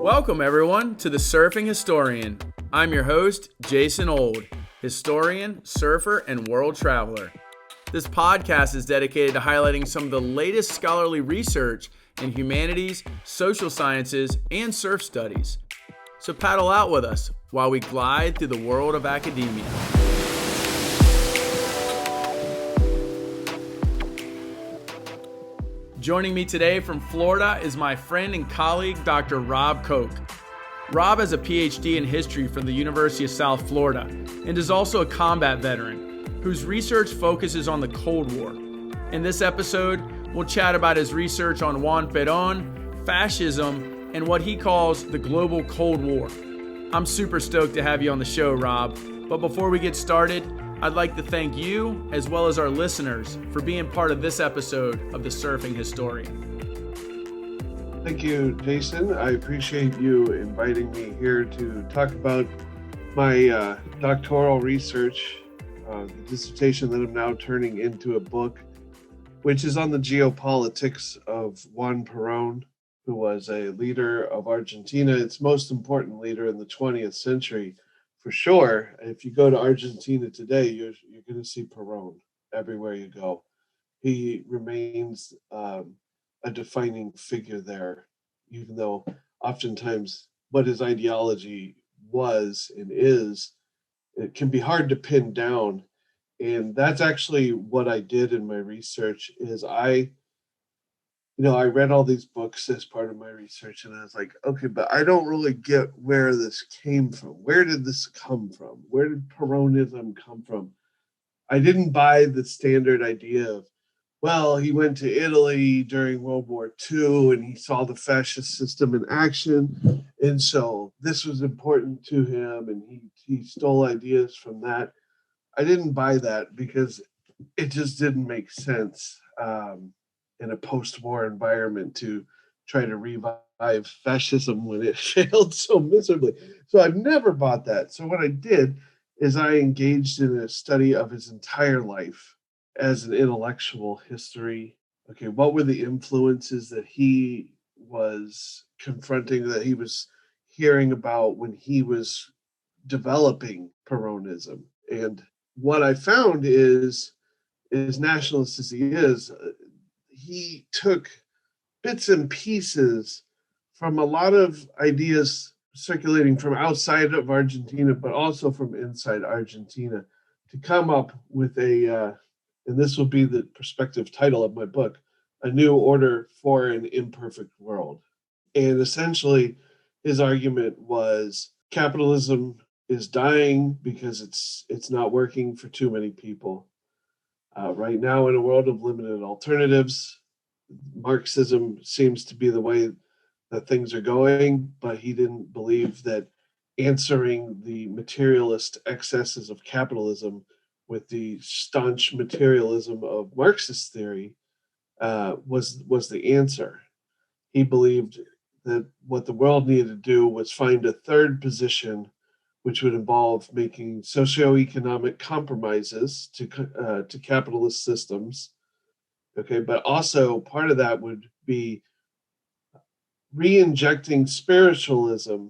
Welcome, everyone, to The Surfing Historian. I'm your host, Jason Old, historian, surfer, and world traveler. This podcast is dedicated to highlighting some of the latest scholarly research in humanities, social sciences, and surf studies. So paddle out with us while we glide through the world of academia. Joining me today from Florida is my friend and colleague, Dr. Rob Koch. Rob has a Ph.D. in history from the University of South Florida and is also a combat veteran whose research focuses on the Cold War. In this episode, we'll chat about his research on Juan Perón, fascism, and what he calls the global Cold War. I'm super stoked to have you on the show, Rob. But before we get started, I'd like to thank you, as well as our listeners, for being part of this episode of The Surfing Historian. Thank you, Jason. I appreciate you inviting me here to talk about my doctoral research, the dissertation that I'm now turning into a book, which is on the geopolitics of Juan Perón, who was a leader of Argentina, its most important leader in the 20th century. For sure, if you go to Argentina today, you're going to see Perón everywhere you go. He remains a defining figure there, even though oftentimes what his ideology was and is, it can be hard to pin down. And that's actually what I did in my research is I read all these books as part of my research, and I was like, okay, but I don't really get where this came from. Where did this come from? Where did Peronism come from? I didn't buy the standard idea of, well, he went to Italy during World War II and he saw the fascist system in action, and so this was important to him, and he stole ideas from that. I didn't buy that because it just didn't make sense. In a post-war environment to try to revive fascism when it failed so miserably. So I've never bought that. So what I did is I engaged in a study of his entire life as an intellectual history. Okay, what were the influences that he was confronting, that he was hearing about when he was developing Peronism? And what I found is, as nationalist as he is, he took bits and pieces from a lot of ideas circulating from outside of Argentina, but also from inside Argentina, to come up with and this will be the perspective title of my book, A New Order for an Imperfect World. And essentially, his argument was capitalism is dying because it's not working for too many people. Right now, in a world of limited alternatives, Marxism seems to be the way that things are going, but he didn't believe that answering the materialist excesses of capitalism with the staunch materialism of Marxist theory was the answer. He believed that what the world needed to do was find a third position, which would involve making socioeconomic compromises to capitalist systems. Okay, but also part of that would be re-injecting spiritualism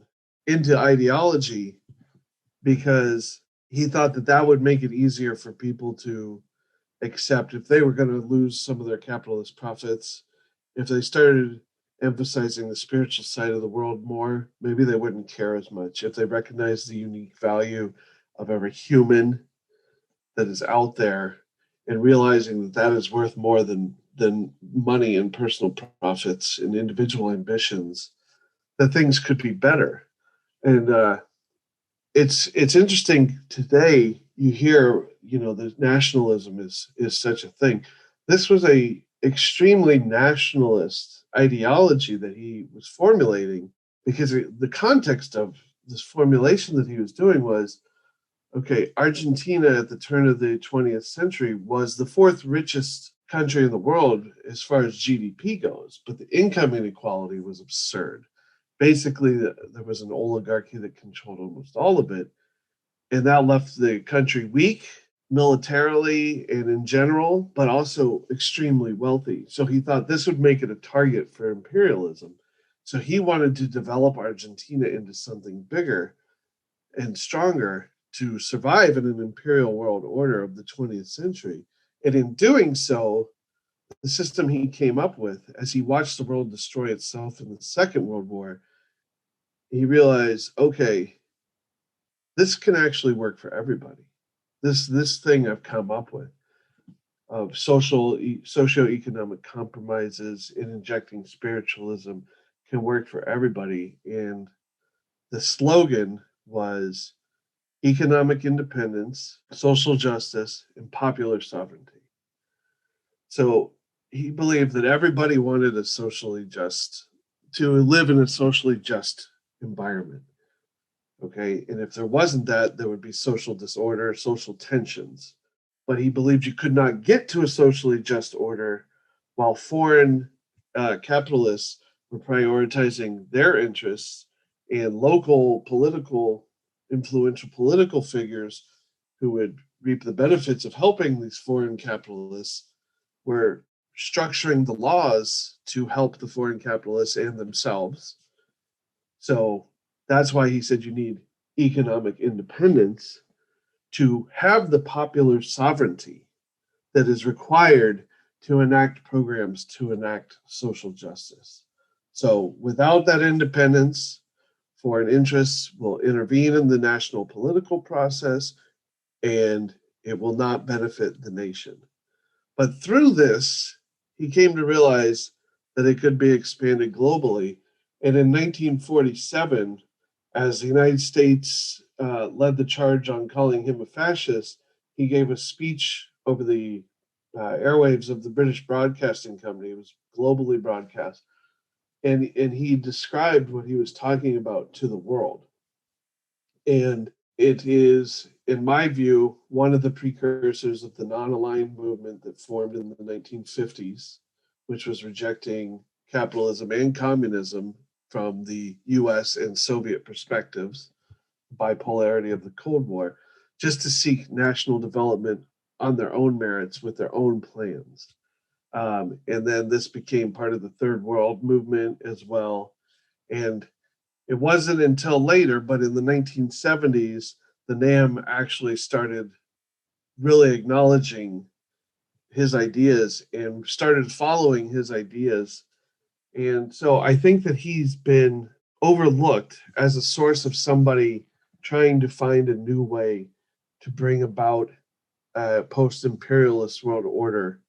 into ideology, because he thought that would make it easier for people to accept if they were going to lose some of their capitalist profits. If they started emphasizing the spiritual side of the world more, maybe they wouldn't care as much. If they recognize the unique value of every human that is out there, and realizing that is worth more than money and personal profits and individual ambitions, that things could be better. And it's interesting today. You hear, that nationalism is such a thing. This was a extremely nationalist ideology that he was formulating, because the context of this formulation that he was doing was, okay, Argentina at the turn of the 20th century was the fourth richest country in the world as far as GDP goes, but the income inequality was absurd. Basically, there was an oligarchy that controlled almost all of it, and that left the country weak militarily and in general, but also extremely wealthy. So he thought this would make it a target for imperialism. So he wanted to develop Argentina into something bigger and stronger to survive in an imperial world order of the 20th century. And in doing so, the system he came up with, as he watched the world destroy itself in the Second World War, he realized, okay, this can actually work for everybody. This thing I've come up with of socioeconomic compromises and injecting spiritualism can work for everybody. And the slogan was economic independence, social justice, and popular sovereignty. So he believed that everybody wanted to live in a socially just environment. Okay. And if there wasn't that, there would be social disorder, social tensions. But he believed you could not get to a socially just order while foreign capitalists were prioritizing their interests, and local influential political figures who would reap the benefits of helping these foreign capitalists were structuring the laws to help the foreign capitalists and themselves. So that's why he said you need economic independence to have the popular sovereignty that is required to enact programs to enact social justice. So without that independence, foreign interests will intervene in the national political process and it will not benefit the nation. But through this, he came to realize that it could be expanded globally. And in 1947, as the United States led the charge on calling him a fascist, he gave a speech over the airwaves of the British Broadcasting Company. It was globally broadcast. And he described what he was talking about to the world. And it is, in my view, one of the precursors of the non-aligned movement that formed in the 1950s, which was rejecting capitalism and communism from the US and Soviet perspectives, bipolarity of the Cold War, just to seek national development on their own merits with their own plans. And then this became part of the Third World movement as well. And it wasn't until later, but in the 1970s, the NAM actually started really acknowledging his ideas and started following his ideas. And so I think that he's been overlooked as a source of somebody trying to find a new way to bring about a post-imperialist world order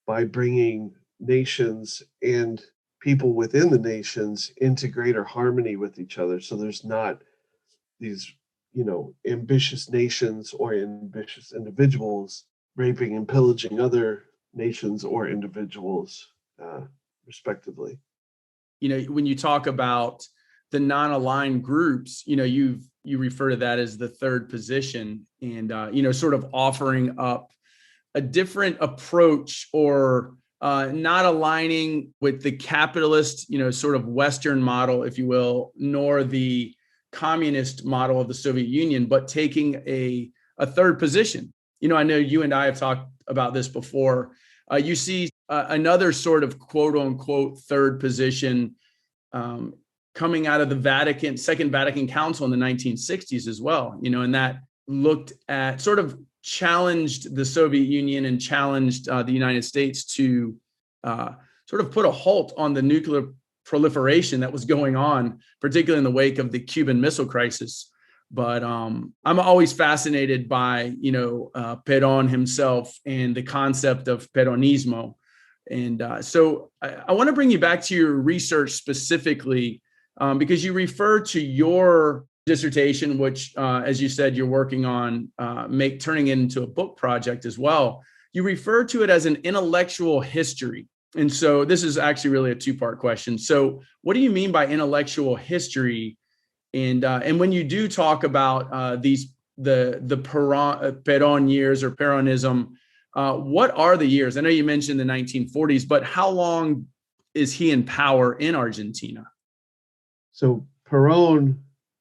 by bringing nations and people within the nations into greater harmony with each other. So there's not these, ambitious nations or ambitious individuals raping and pillaging other nations or individuals, respectively. When you talk about the non-aligned groups, you refer to that as the third position, and sort of offering up a different approach, or not aligning with the capitalist, sort of Western model, if you will, nor the communist model of the Soviet Union, but taking a third position. I know you and I have talked about this before. You see another sort of quote unquote third position coming out of the Second Vatican Council in the 1960s as well, and that looked at sort of challenged the Soviet Union and challenged the United States to sort of put a halt on the nuclear proliferation that was going on, particularly in the wake of the Cuban Missile Crisis. But I'm always fascinated by, Perón himself and the concept of Peronismo. And so I want to bring you back to your research specifically, because you refer to your dissertation, which, as you said, you're working on turning it into a book project as well. You refer to it as an intellectual history. And so this is actually really a two-part question. So what do you mean by intellectual history? And when you do talk about the Perón years or Peronism, what are the years? I know you mentioned the 1940s, but how long is he in power in Argentina? So Perón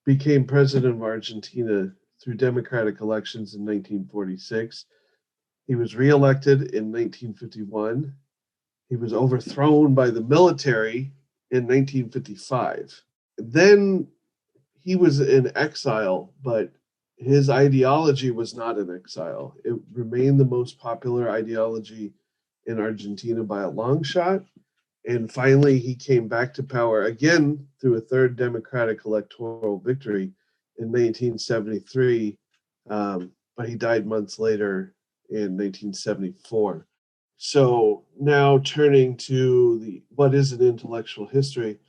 became president of Argentina through democratic elections in 1946. He was reelected in 1951. He was overthrown by the military in 1955. Then he was in exile, but his ideology was not in exile. It remained the most popular ideology in Argentina by a long shot. And finally, he came back to power again through a third democratic electoral victory in 1973. But he died months later in 1974. So now turning to the what is an intellectual history?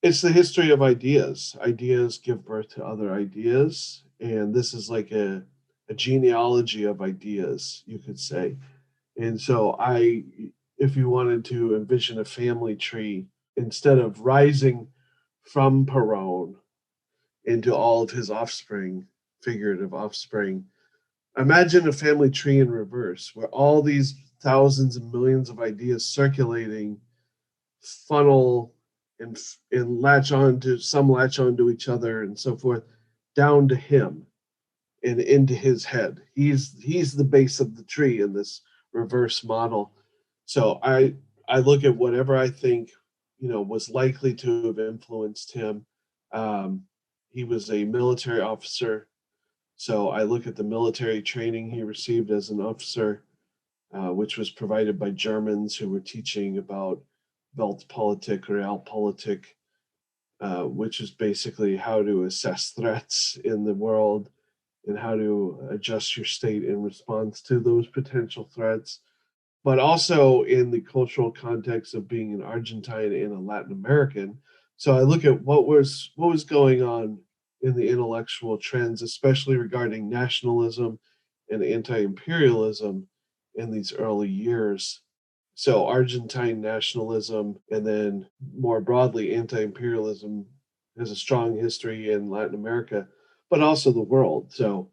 It's the history of ideas. Ideas give birth to other ideas, and this is like a genealogy of ideas, you could say. And so if you wanted to envision a family tree, instead of rising from Perón into all of his offspring, figurative offspring, imagine a family tree in reverse, where all these thousands and millions of ideas circulating funnel and latch on to each other and so forth, down to him and into his head. He's the base of the tree in this reverse model. So I look at whatever I think was likely to have influenced him. He was a military officer, so I look at the military training he received as an officer, which was provided by Germans who were teaching about Weltpolitik, Realpolitik, which is basically how to assess threats in the world and how to adjust your state in response to those potential threats, but also in the cultural context of being an Argentine and a Latin American. So I look at what was going on in the intellectual trends, especially regarding nationalism and anti-imperialism in these early years. So Argentine nationalism and then more broadly anti-imperialism has a strong history in Latin America, but also the world. So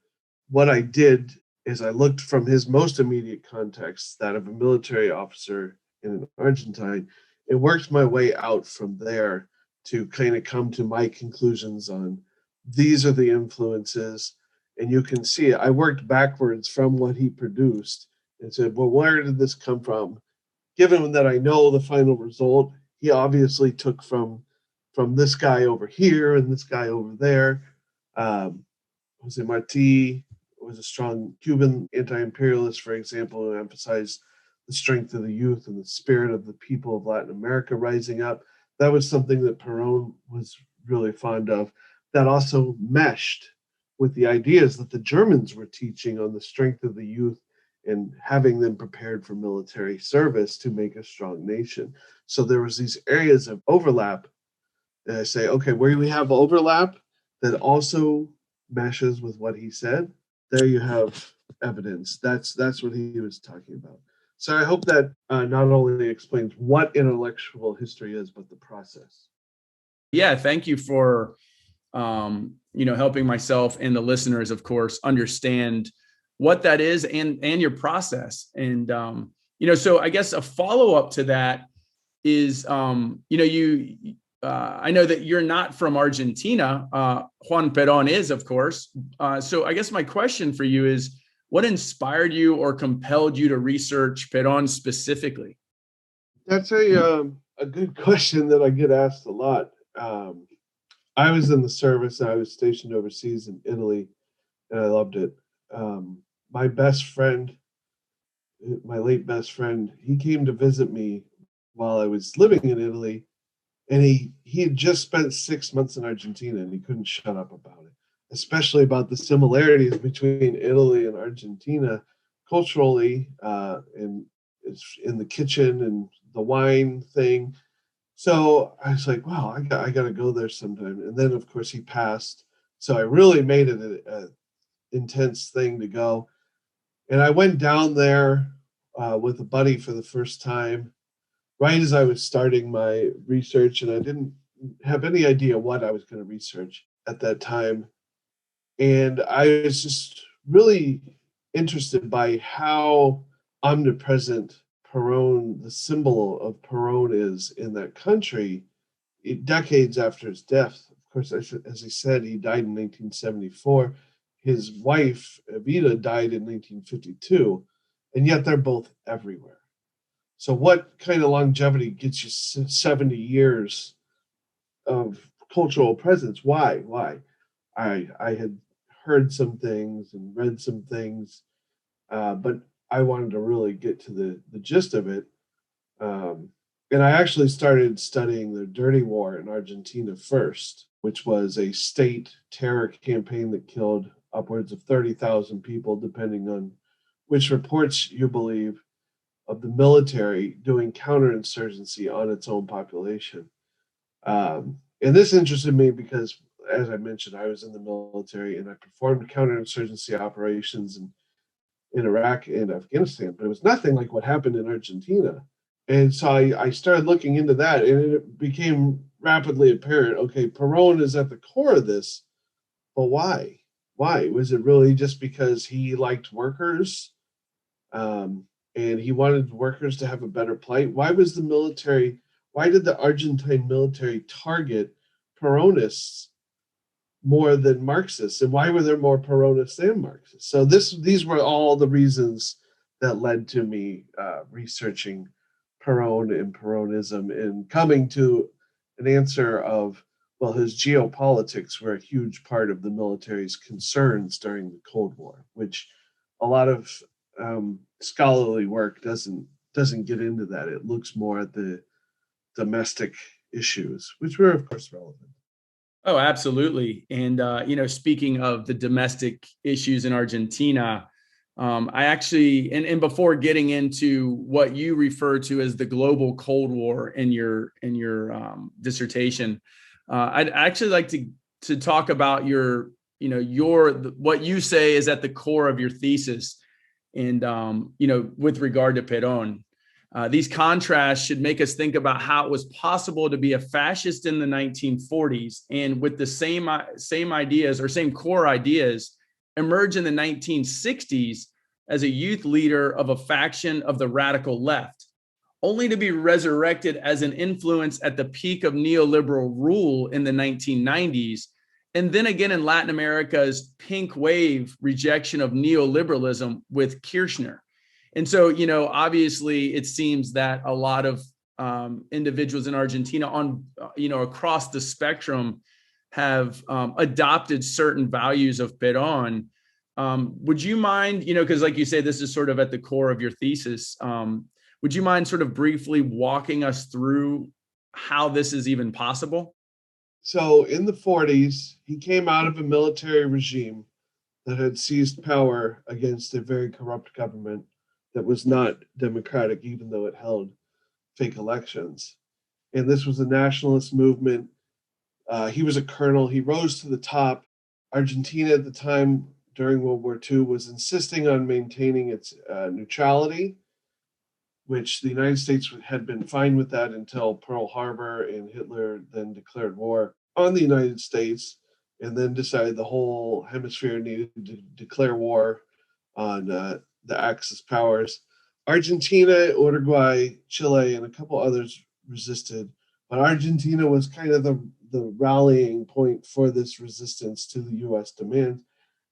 what I did is I looked from his most immediate context, that of a military officer in an Argentine, and worked my way out from there to kind of come to my conclusions on these are the influences. And you can see I worked backwards from what he produced and said, well, where did this come from? Given that I know the final result, he obviously took from this guy over here and this guy over there. Jose Marti was a strong Cuban anti-imperialist, for example, who emphasized the strength of the youth and the spirit of the people of Latin America rising up. That was something that Perón was really fond of. That also meshed with the ideas that the Germans were teaching on the strength of the youth and having them prepared for military service to make a strong nation. So there was these areas of overlap. And I say, okay, where we have overlap that also meshes with what he said, there you have evidence. That's what he was talking about. So I hope that not only explains what intellectual history is, but the process. Yeah, thank you for helping myself and the listeners, of course, understand what that is and your process. And so I guess a follow-up to that is I know that you're not from Argentina. Juan Perón is, of course. So I guess my question for you is, what inspired you or compelled you to research Perón specifically? That's a good question that I get asked a lot. I was in the service. I was stationed overseas in Italy, and I loved it. My best friend, my late best friend, he came to visit me while I was living in Italy, and he had just spent 6 months in Argentina, and he couldn't shut up about it, especially about the similarities between Italy and Argentina culturally, and it's in the kitchen and the wine thing. So I was like, wow, I got to go there sometime. And then, of course, he passed. So I really made it an intense thing to go. And I went down there with a buddy for the first time, right as I was starting my research. And I didn't have any idea what I was going to research at that time. And I was just really interested by how omnipresent Perón, the symbol of Perón, is in that country decades after his death. Of course, as he said, he died in 1974. His wife, Evita, died in 1952, and yet they're both everywhere. So what kind of longevity gets you 70 years of cultural presence. Why? I had heard some things and read some things, but I wanted to really get to the gist of it. And I actually started studying the Dirty War in Argentina first, which was a state terror campaign that killed upwards of 30,000 people, depending on which reports you believe, of the military doing counterinsurgency on its own population. And this interested me because, as I mentioned, I was in the military and I performed counterinsurgency operations in Iraq and Afghanistan, but it was nothing like what happened in Argentina. And so I started looking into that, and it became rapidly apparent. Okay, Perón is at the core of this, but why? Why? Was it really just because he liked workers, and he wanted workers to have a better plight? Why was the military? Why did the Argentine military target Peronists more than Marxists, and why were there more Peronists than Marxists? So these were all the reasons that led to me researching Perón and Peronism and coming to an answer of, well, his geopolitics were a huge part of the military's concerns during the Cold War, which a lot of scholarly work doesn't get into that. It looks more at the domestic issues, which were of course relevant. Oh, absolutely. And, speaking of the domestic issues in Argentina, I actually, and before getting into what you refer to as the global Cold War in your dissertation, I'd actually like to talk about what you say is at the core of your thesis. And, with regard to Perón. These contrasts should make us think about how it was possible to be a fascist in the 1940s and with the same ideas or same core ideas emerge in the 1960s as a youth leader of a faction of the radical left, only to be resurrected as an influence at the peak of neoliberal rule in the 1990s. And then again in Latin America's pink wave rejection of neoliberalism with Kirchner. And so, obviously, it seems that a lot of individuals in Argentina across the spectrum have adopted certain values of Perón. Would you mind, because like you say, this is sort of at the core of your thesis. Would you mind sort of briefly walking us through how this is even possible? So in the 40s, he came out of a military regime that had seized power against a very corrupt government that was not democratic, even though it held fake elections. And this was a nationalist movement. He was a colonel. He rose to the top. Argentina at the time during World War II was insisting on maintaining its neutrality, which the United States had been fine with that until Pearl Harbor, and Hitler then declared war on the United States and then decided the whole hemisphere needed to declare war on the Axis powers. Argentina, Uruguay, Chile, and a couple others resisted, but Argentina was kind of the rallying point for this resistance to the US demands.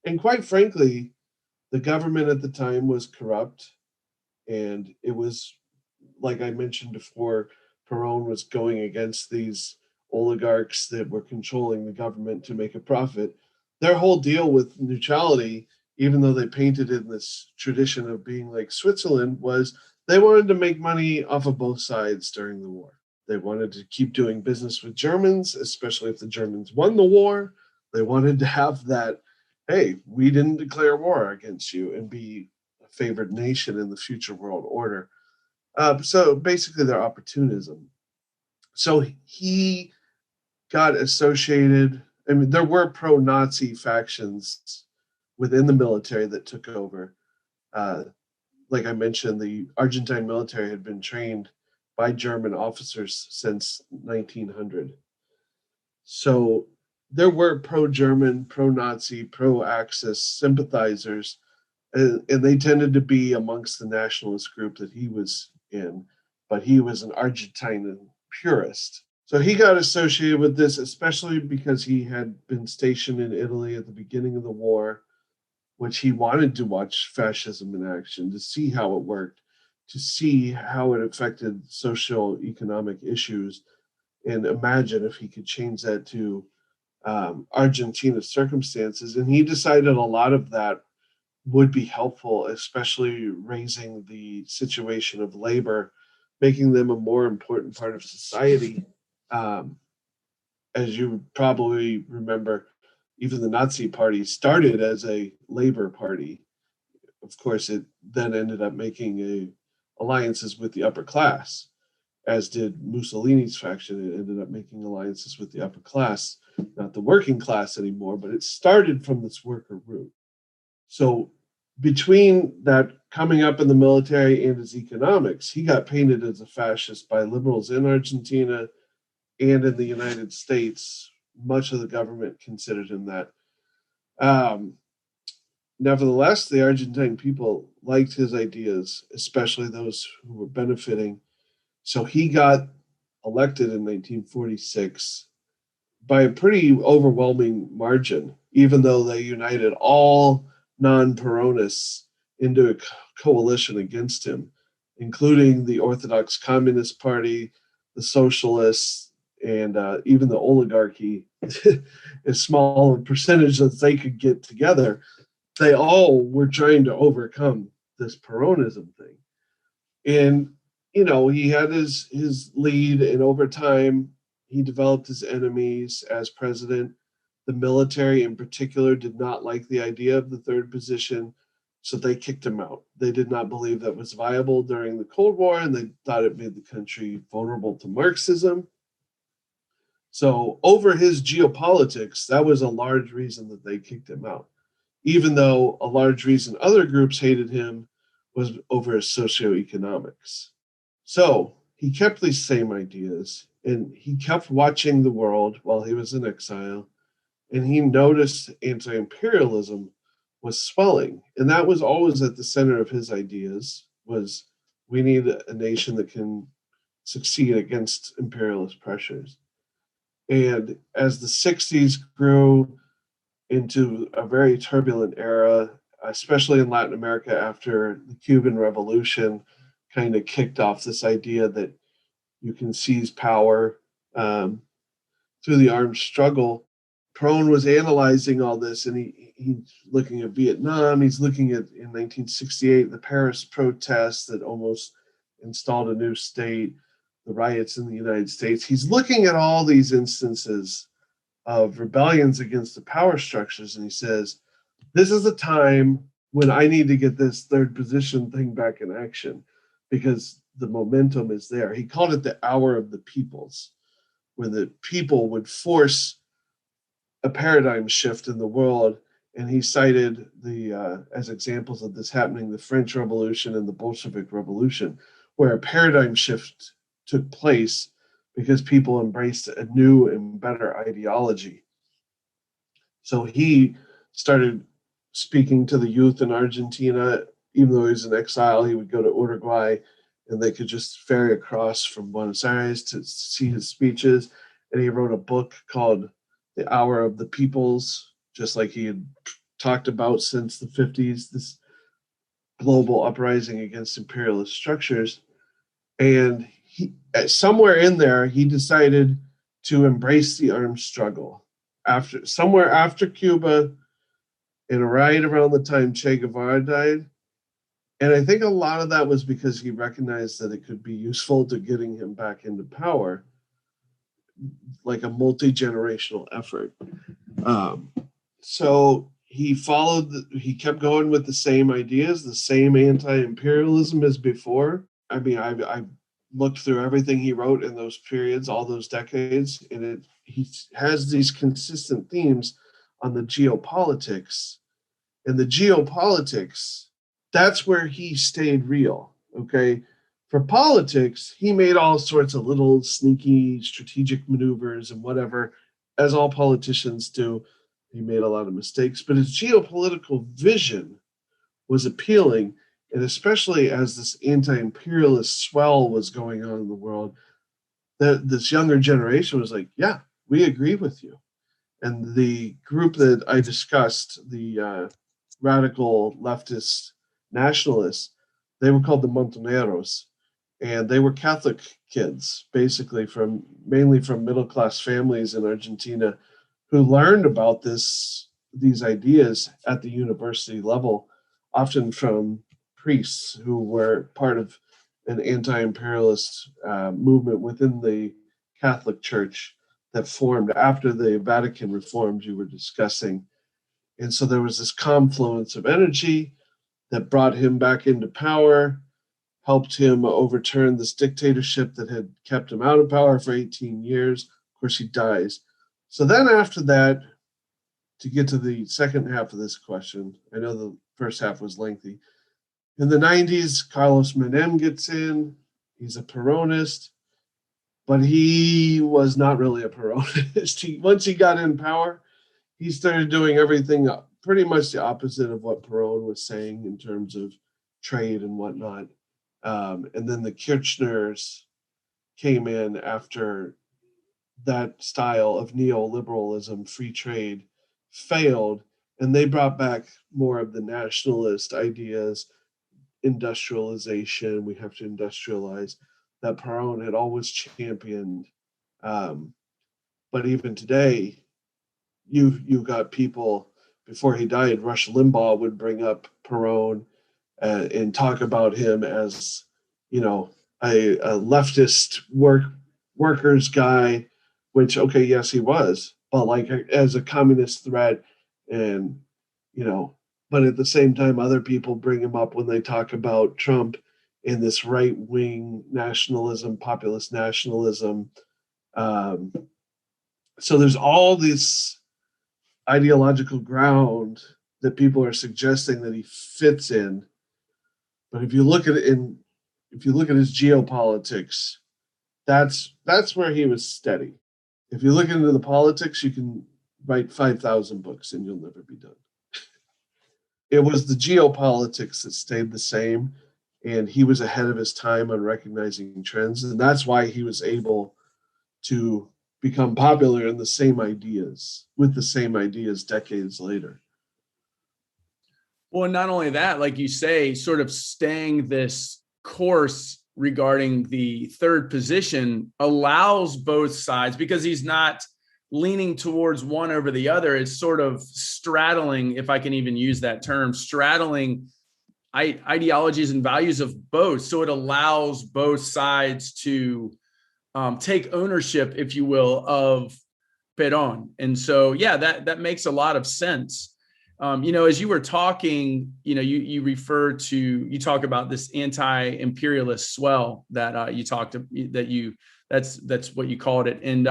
And quite frankly, the government at the time was corrupt, and it was, like I mentioned before, Perón was going against these oligarchs that were controlling the government to make a profit. Their whole deal with neutrality, even though they painted in this tradition of being like Switzerland, was they wanted to make money off of both sides during the war. They wanted to keep doing business with Germans, especially if the Germans won the war. They wanted to have that, hey, we didn't declare war against you, and be a favored nation in the future world order. So basically, their opportunism. So he got associated. I mean, there were pro-Nazi factions within the military that took over. Like I mentioned, the Argentine military had been trained by German officers since 1900. So there were pro-German, pro-Nazi, pro-Axis sympathizers, and they tended to be amongst the nationalist group that he was in, but he was an Argentine purist. So he got associated with this, especially because he had been stationed in Italy at the beginning of the war, which he wanted to watch fascism in action, to see how it worked, to see how it affected social economic issues. and imagine if he could change that to Argentina's circumstances. And he decided a lot of that would be helpful, especially raising the situation of labor, making them a more important part of society. Um, as you probably remember, even the Nazi Party started as a labor party. Of course, it then ended up making alliances with the upper class, as did Mussolini's faction. It ended up making alliances with the upper class, not the working class anymore, but it started from this worker root. So between that coming up in the military and his economics, he got painted as a fascist by liberals in Argentina and in the United States. Much of the government considered him that. Nevertheless, the Argentine people liked his ideas, especially those who were benefiting. So he got elected in 1946 by a pretty overwhelming margin, even though they united all non-Peronists into a coalition against him, including the Orthodox Communist Party, the Socialists, and even the oligarchy, as small a percentage as they could get together. They all were trying to overcome this Peronism thing. And, he had his lead, and over time, he developed his enemies as president. The military in particular did not like the idea of the third position, so they kicked him out. They did not believe that was viable during the Cold War, and they thought it made the country vulnerable to Marxism. So over his geopolitics, that was a large reason that they kicked him out, even though a large reason other groups hated him was over his socioeconomics. So he kept these same ideas, and he kept watching the world while he was in exile, and he noticed anti-imperialism was swelling. And that was always at the center of his ideas, was we need a nation that can succeed against imperialist pressures. And as the 60s grew into a very turbulent era, especially in Latin America after the Cuban Revolution kind of kicked off this idea that you can seize power through the armed struggle. Perón was analyzing all this, and he's looking at Vietnam. He's looking at, in 1968, the Paris protests that almost installed a new state, the riots in the United States. He's looking at all these instances of rebellions against the power structures, and he says, this is a time when I need to get this third position thing back in action, because the momentum is there. He called it the hour of the peoples, when the people would force a paradigm shift in the world. And he cited as examples of this happening, the French Revolution and the Bolshevik Revolution, where a paradigm shift took place because people embraced a new and better ideology. So he started speaking to the youth in Argentina. Even though he was in exile, he would go to Uruguay, and they could just ferry across from Buenos Aires to see his speeches. And he wrote a book called The Hour of the Peoples, just like he had talked about since the 50s, this global uprising against imperialist structures. And somewhere in there, he decided to embrace the armed struggle. Somewhere after Cuba, and right around the time Che Guevara died. And I think a lot of that was because he recognized that it could be useful to getting him back into power, like a multi-generational effort. So he kept going with the same ideas, the same anti-imperialism as before. I mean, I've looked through everything he wrote in those periods, all those decades, and he has these consistent themes on the geopolitics. And the geopolitics, that's where he stayed real, okay? For politics, he made all sorts of little sneaky strategic maneuvers and whatever, as all politicians do. He made a lot of mistakes, but his geopolitical vision was appealing, and especially as this anti-imperialist swell was going on in the world, this younger generation was like, yeah, we agree with you. And the group that I discussed, the radical leftist nationalists, they were called the Montoneros. and they were Catholic kids, basically mainly from middle-class families in Argentina, who learned about these ideas at the university level, often from priests who were part of an anti-imperialist movement within the Catholic Church that formed after the Vatican reforms you were discussing. And so there was this confluence of energy that brought him back into power, helped him overturn this dictatorship that had kept him out of power for 18 years. Of course, he dies. So then after that, to get to the second half of this question, I know the first half was lengthy. In the 90s, Carlos Menem gets in. He's a Peronist, but he was not really a Peronist. Once he got in power, he started doing everything pretty much the opposite of what Perón was saying in terms of trade and whatnot. And then the Kirchners came in after that style of neoliberalism, free trade, failed, and they brought back more of the nationalist ideas, industrialization, we have to industrialize, that Perón had always championed. But even today, you've got people, before he died, Rush Limbaugh would bring up Perón and talk about him as, a leftist workers guy, which, okay, yes, he was, but like as a communist threat. And, but at the same time, other people bring him up when they talk about Trump and this right-wing nationalism, populist nationalism. So there's all this ideological ground that people are suggesting that he fits in. But if you look at it if you look at his geopolitics, that's where he was steady. If you look into the politics, you can write 5,000 books and you'll never be done. It was the geopolitics that stayed the same, and he was ahead of his time on recognizing trends, and that's why he was able to become popular with the same ideas decades later. Well, not only that, like you say, sort of staying this course regarding the third position allows both sides, because he's not leaning towards one over the other. It's sort of straddling, if I can even use that term, straddling ideologies and values of both. So it allows both sides to take ownership, if you will, of Perón. And so, yeah, that makes a lot of sense. As you were talking, you talk about this anti-imperialist swell that that's what you called it. And,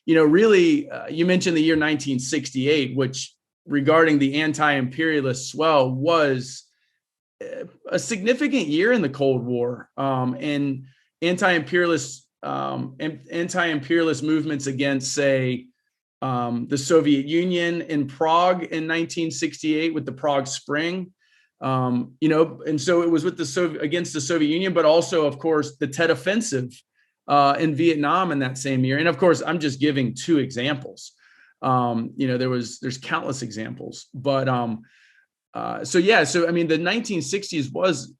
really, you mentioned the year 1968, which regarding the anti-imperialist swell was a significant year in the Cold War, and anti-imperialist movements against, say, the Soviet Union in Prague in 1968 with the Prague Spring, and so it was with against the Soviet Union, but also, of course, the Tet Offensive in Vietnam in that same year. And of course, I'm just giving two examples. There's countless examples, but so I mean, the 1960s was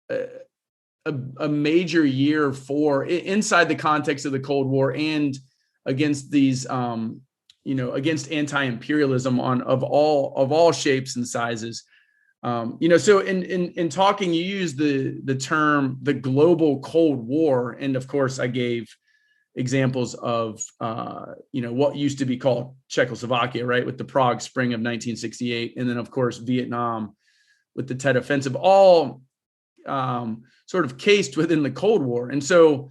a major year for inside the context of the Cold War and against these, against anti-imperialism of all shapes and sizes. So in talking, you use the term the global Cold War, and of course, I gave examples of what used to be called Czechoslovakia, right, with the Prague Spring of 1968, and then of course Vietnam with the Tet Offensive, all sort of cased within the Cold War. And so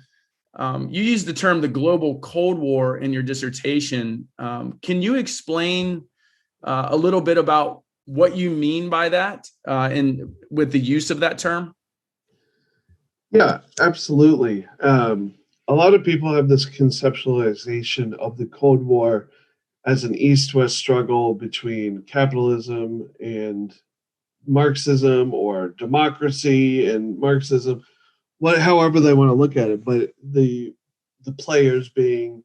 you use the term the global Cold War in your dissertation. Can you explain a little bit about what you mean by that and with the use of that term? Yeah, absolutely. A lot of people have this conceptualization of the Cold War as an East-West struggle between capitalism and Marxism, or democracy and Marxism, however they want to look at it. But the players being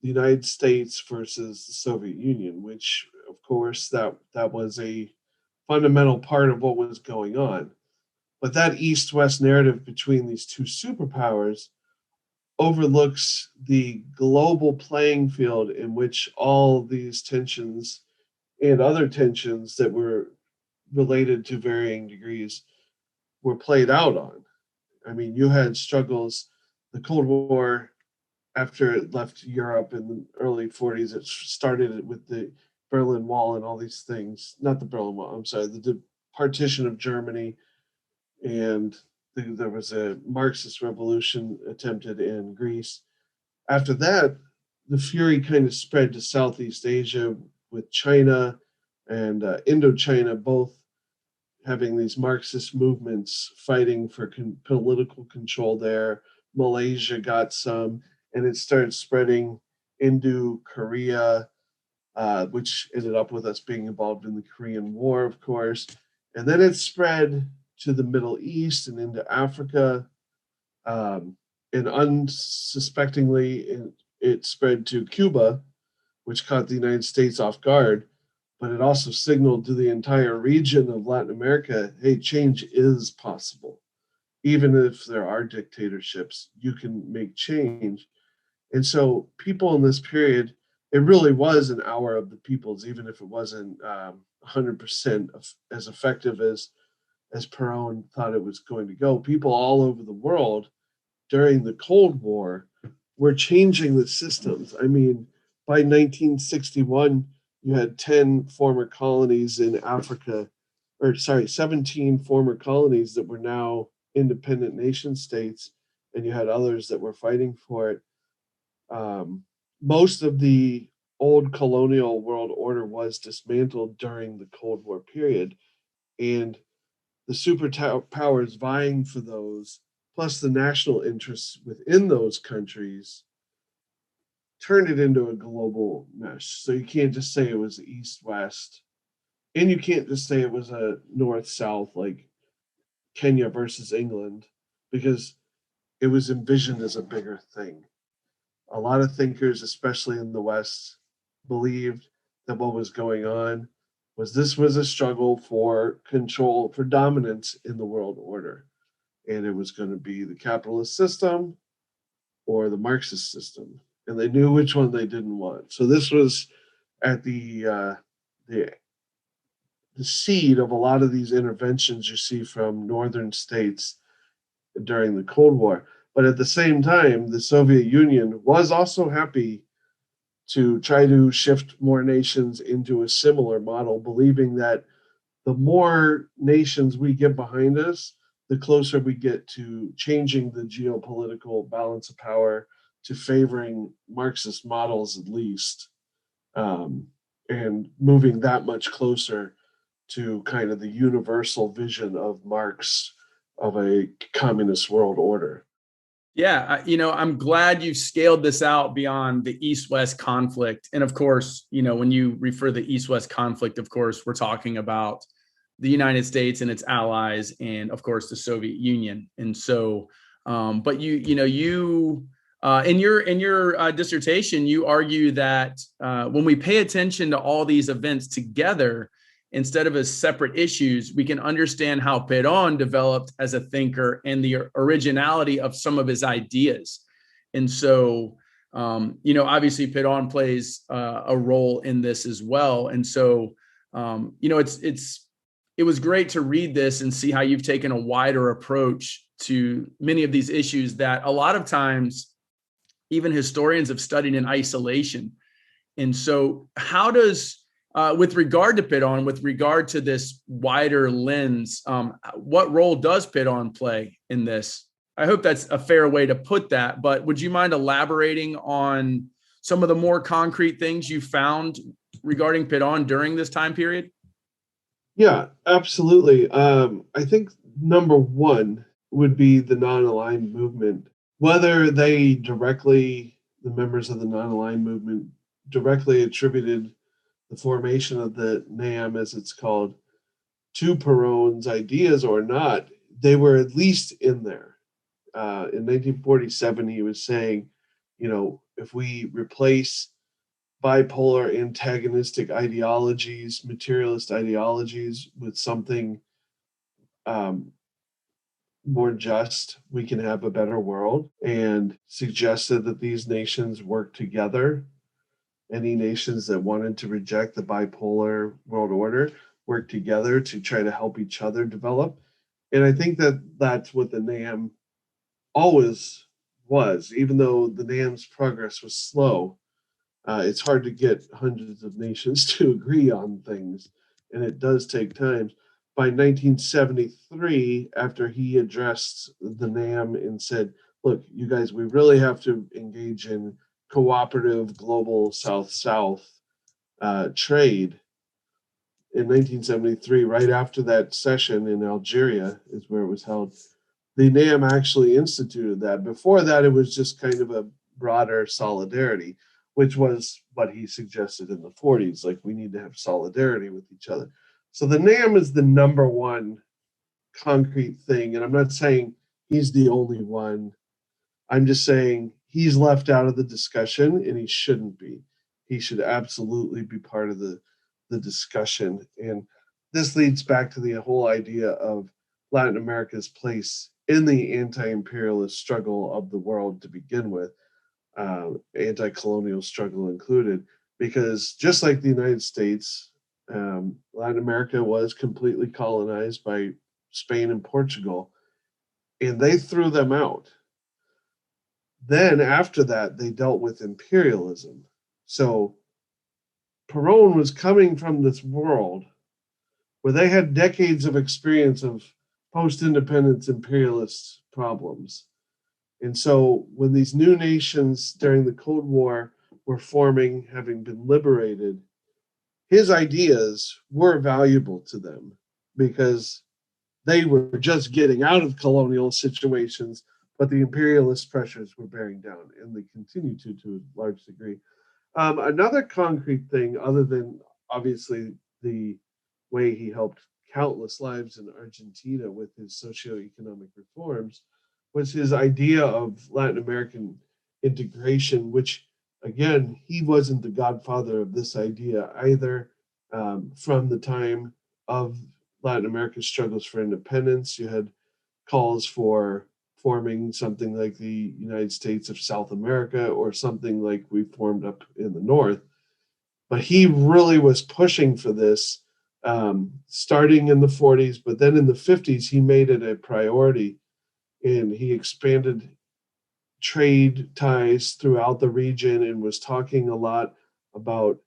the United States versus the Soviet Union, which of course that was a fundamental part of what was going on. But that East-West narrative between these two superpowers overlooks the global playing field in which all these tensions and other tensions that were related to varying degrees were played out on. I mean, you had struggles, the Cold War, after it left Europe in the early 40s, it started with the Berlin Wall and all these things. Not the Berlin Wall, I'm sorry, the partition of Germany, and there was a Marxist revolution attempted in Greece. After that, the fury kind of spread to Southeast Asia with China and Indochina, both having these Marxist movements fighting for political control there. Malaysia got some, and it started spreading into Korea, which ended up with us being involved in the Korean War, of course. And then it spread to the Middle East and into Africa. And unsuspectingly, it spread to Cuba, which caught the United States off guard. But it also signaled to the entire region of Latin America, hey, change is possible. Even if there are dictatorships, you can make change. And so people in this period, it really was an hour of the people's, even if it wasn't 100% as effective as Perón thought it was going to go. People all over the world during the Cold War were changing the systems. I mean, by 1961, you had 10 former colonies in Africa, 17 former colonies that were now independent nation states, and you had others that were fighting for it. Most of the old colonial world order was dismantled during the Cold War period, and the superpowers vying for those, plus the national interests within those countries, turned it into a global mesh. So you can't just say it was East-West, and you can't just say it was a North-South like Kenya versus England, because it was envisioned as a bigger thing. A lot of thinkers, especially in the West, believed that what was going on was this was a struggle for control, for dominance in the world order. And it was going to be the capitalist system or the Marxist system. And they knew which one they didn't want. So this was at the seed of a lot of these interventions you see from northern states during the Cold War. But at the same time, the Soviet Union was also happy to try to shift more nations into a similar model, believing that the more nations we get behind us, the closer we get to changing the geopolitical balance of power to favoring Marxist models, at least, and moving that much closer to kind of the universal vision of Marx of a communist world order. Yeah, I'm glad you've scaled this out beyond the East-West conflict. And of course, when you refer to the East-West conflict, of course, we're talking about the United States and its allies, and of course, the Soviet Union. And so, but you in your dissertation, you argue that when we pay attention to all these events together, instead of as separate issues, we can understand how Perón developed as a thinker and the originality of some of his ideas. And so, obviously Perón plays a role in this as well. And so, it was great to read this and see how you've taken a wider approach to many of these issues that a lot of times even historians have studied in isolation. And so how does, with regard to Perón, with regard to this wider lens, what role does Perón play in this? I hope that's a fair way to put that, but would you mind elaborating on some of the more concrete things you found regarding Perón during this time period? Yeah, absolutely. I think number one would be the non-aligned movement. Whether they directly, the members of the non-aligned movement, directly attributed the formation of the NAM, as it's called, to Perón's ideas or not, they were at least in there. In 1947, he was saying, if we replace bipolar antagonistic ideologies, materialist ideologies, with something more just, we can have a better world, and suggested that these nations work together. Any nations that wanted to reject the bipolar world order work together to try to help each other develop. And I think that that's what the NAM always was, even though the NAM's progress was slow. It's hard to get hundreds of nations to agree on things, and it does take time. By 1973, after he addressed the NAM and said, look, you guys, we really have to engage in cooperative global South-South trade. In 1973, right after that session in Algeria is where it was held, the NAM actually instituted that. Before that, it was just kind of a broader solidarity, which was what he suggested in the 40s. Like, we need to have solidarity with each other. So the NAM is the number one concrete thing. And I'm not saying he's the only one. I'm just saying he's left out of the discussion, and he shouldn't be. He should absolutely be part of the discussion. And this leads back to the whole idea of Latin America's place in the anti-imperialist struggle of the world to begin with, anti-colonial struggle included, because just like the United States, Latin America was completely colonized by Spain and Portugal, and they threw them out. Then after that, they dealt with imperialism. So Perón was coming from this world where they had decades of experience of post-independence imperialist problems. And so when these new nations during the Cold War were forming, having been liberated, his ideas were valuable to them because they were just getting out of colonial situations, but the imperialist pressures were bearing down, and they continue to a large degree. Another concrete thing, other than obviously the way he helped countless lives in Argentina with his socioeconomic reforms, was his idea of Latin American integration, which, again, he wasn't the godfather of this idea either. From the time of Latin America's struggles for independence, you had calls for forming something like the United States of South America, or something like we formed up in the North. But he really was pushing for this, starting in the 40s, but then in the 50s, he made it a priority, and he expanded trade ties throughout the region and was talking a lot about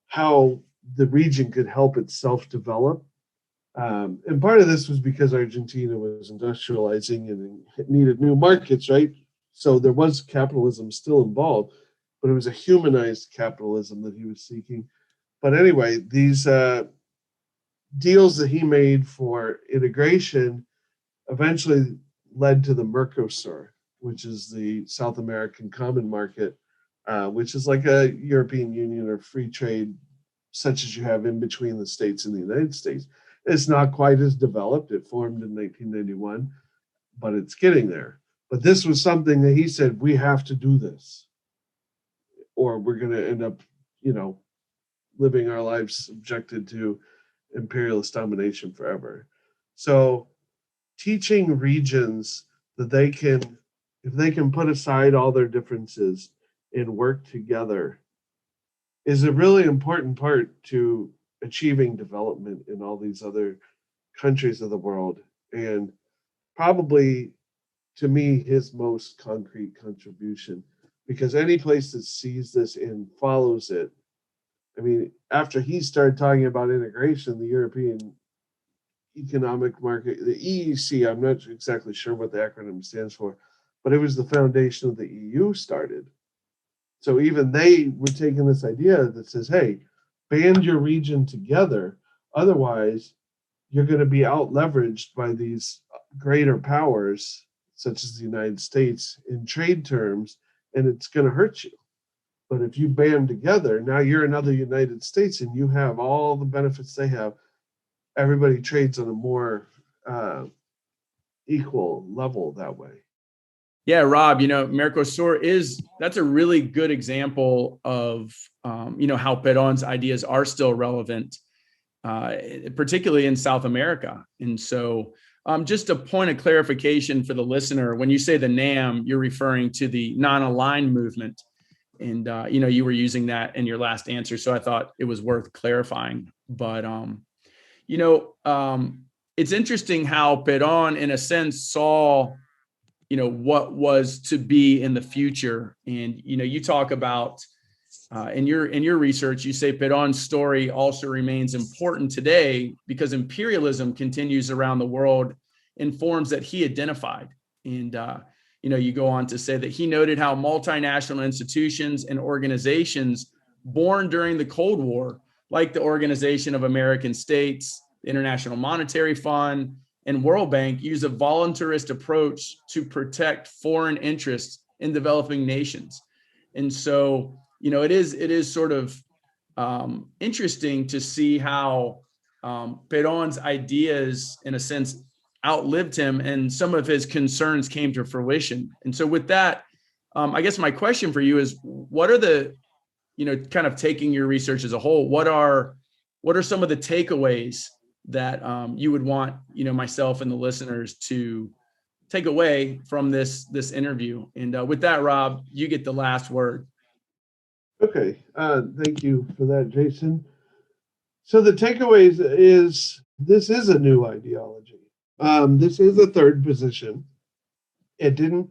how the region could help itself develop. And part of this was because Argentina was industrializing and it needed new markets, right? So there was capitalism still involved, but it was a humanized capitalism that he was seeking. But anyway, these deals that he made for integration eventually led to the Mercosur, which is the South American Common Market, which is like a European Union or free trade, such as you have in between the States and the United States. It's not quite as developed. It formed in 1991, but it's getting there. But this was something that he said, we have to do this, or we're going to end up, living our lives subjected to imperialist domination forever. So teaching regions that they can, if they can put aside all their differences and work together, is a really important part to achieving development in all these other countries of the world. And probably, to me, his most concrete contribution, because any place that sees this and follows it, I mean, after he started talking about integration, the European Economic Market, the EEC, I'm not exactly sure what the acronym stands for, but it was the foundation of the EU started. So even they were taking this idea that says, hey, band your region together. Otherwise, you're going to be out leveraged by these greater powers, such as the United States, in trade terms, and it's going to hurt you. But if you band together, now you're another United States and you have all the benefits they have. Everybody trades on a more equal level that way. Yeah, Rob, Mercosur that's a really good example of, how Perón's ideas are still relevant, particularly in South America. And so Just a point of clarification for the listener. When you say the NAM, you're referring to the non-aligned movement. And, you were using that in your last answer. So I thought it was worth clarifying. But, it's interesting how Perón, in a sense, saw, what was to be in the future. And, you talk about in your research, you say Perón's story also remains important today because imperialism continues around the world in forms that he identified. And, you go on to say that he noted how multinational institutions and organizations born during the Cold War, like the Organization of American States, the International Monetary Fund, and World Bank, use a voluntarist approach to protect foreign interests in developing nations. And so, it is sort of interesting to see how Perón's ideas, in a sense, outlived him, and some of his concerns came to fruition. And so, with that, I guess my question for you is: what are the, kind of taking your research as a whole, what are some of the takeaways that you would want, myself and the listeners to take away from this interview? And with that, Rob, you get the last word. Okay, thank you for that, Jason. So the takeaways is this is a new ideology. This is a third position. It didn't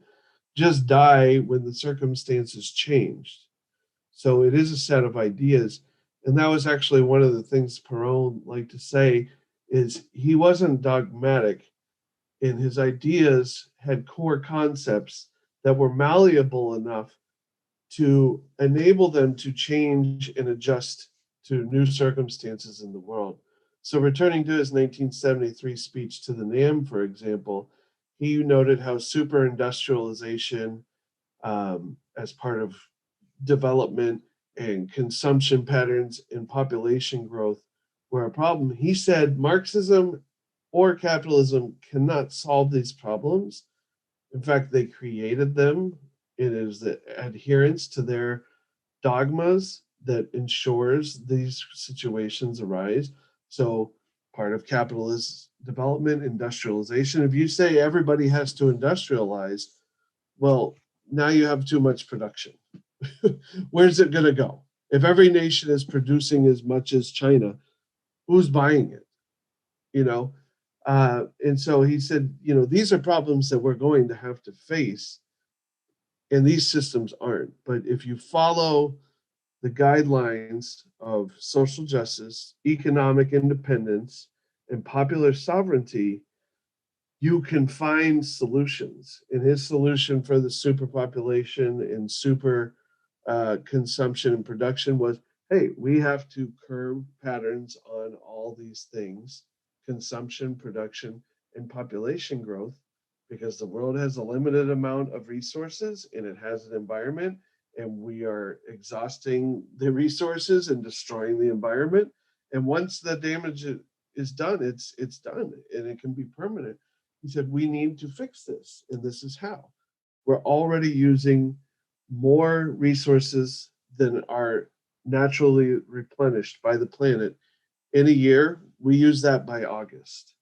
just die when the circumstances changed. So it is a set of ideas. And that was actually one of the things Perón liked to say, is he wasn't dogmatic, and his ideas had core concepts that were malleable enough to enable them to change and adjust to new circumstances in the world. So returning to his 1973 speech to the NAM, for example, he noted how super-industrialization as part of development and consumption patterns and population growth were a problem. He said Marxism or capitalism cannot solve these problems. In fact, they created them. It is the adherence to their dogmas that ensures these situations arise. So part of capitalist development, industrialization. If you say everybody has to industrialize, well, now you have too much production. Where's it going to go? If every nation is producing as much as China, who's buying it? And so he said, these are problems that we're going to have to face. And these systems aren't. But if you follow the guidelines of social justice, economic independence, and popular sovereignty, you can find solutions. And his solution for the superpopulation and super consumption and production was, hey, we have to curb patterns on all these things: consumption, production, and population growth, because the world has a limited amount of resources and it has an environment, and we are exhausting the resources and destroying the environment. And once the damage is done, it's done, and it can be permanent. He said, we need to fix this, and this is how. We're already using more resources than are naturally replenished by the planet. In a year, we use that by August.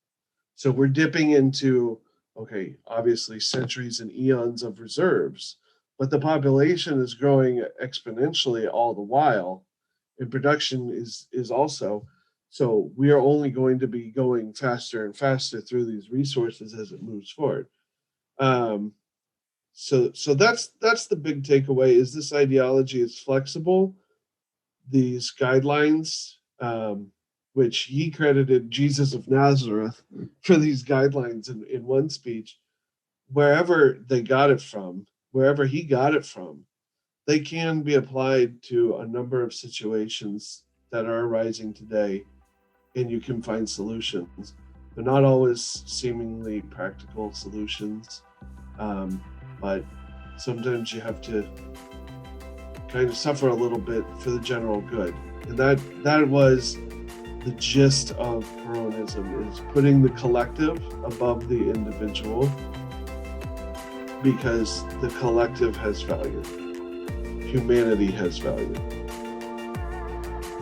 So we're dipping into, okay, obviously centuries and eons of reserves, but the population is growing exponentially all the while, and production is also. So we are only going to be going faster and faster through these resources as it moves forward. So that's the big takeaway, is this ideology is flexible. These guidelines, which he credited Jesus of Nazareth for these guidelines in one speech, wherever he got it from, they can be applied to a number of situations that are arising today, and you can find solutions. They're not always seemingly practical solutions, but sometimes you have to kind of suffer a little bit for the general good. And that was the gist of Peronism, is putting the collective above the individual, because the collective has value. Humanity has value.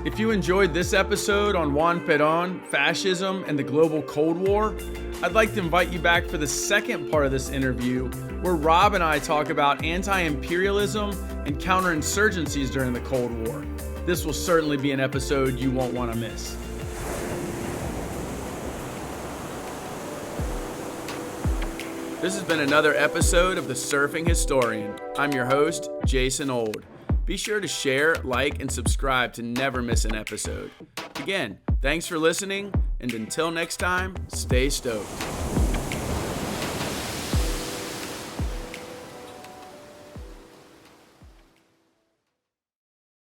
If you enjoyed this episode on Juan Perón, fascism, and the global Cold War, I'd like to invite you back for the second part of this interview, where Rob and I talk about anti-imperialism and counterinsurgencies during the Cold War. This will certainly be an episode you won't want to miss. This has been another episode of The Surfing Historian. I'm your host, Jason Old. Be sure to share, like, and subscribe to never miss an episode. Again, thanks for listening, and until next time, stay stoked.